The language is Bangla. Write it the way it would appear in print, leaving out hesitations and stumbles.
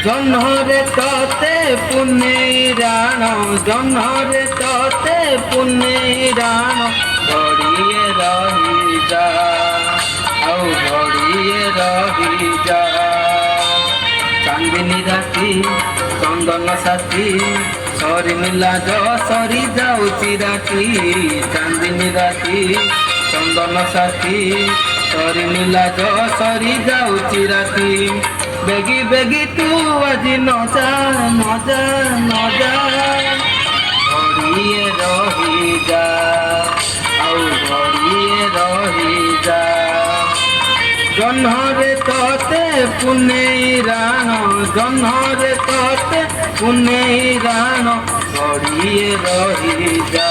জহ্নরে ততে পুনেই রাণ, জহ্নরে ততে পুনেই রাণ, ঘড়িয়ে রহি যা, আউ ঘড়িয়ে রহি যা। চাঁদিনী রাতি চন্দন সাথী, সরিমিলা সরি যাଉଛି রাতি। চাঁদিনী রাতি চন্দন সাথী, সরিমিলা সরি যাଉଛି রাতি। বেগি বেগি তু আজি নজা নজা নজা, ঘড়িয়ে রহি যা, আউ ঘড়িয়ে রহি যা। জহ্নরে ততে পুনেই রাণ, জহ্নরে ততে পুনেই রাণ, ঘড়িয়ে রহি যা।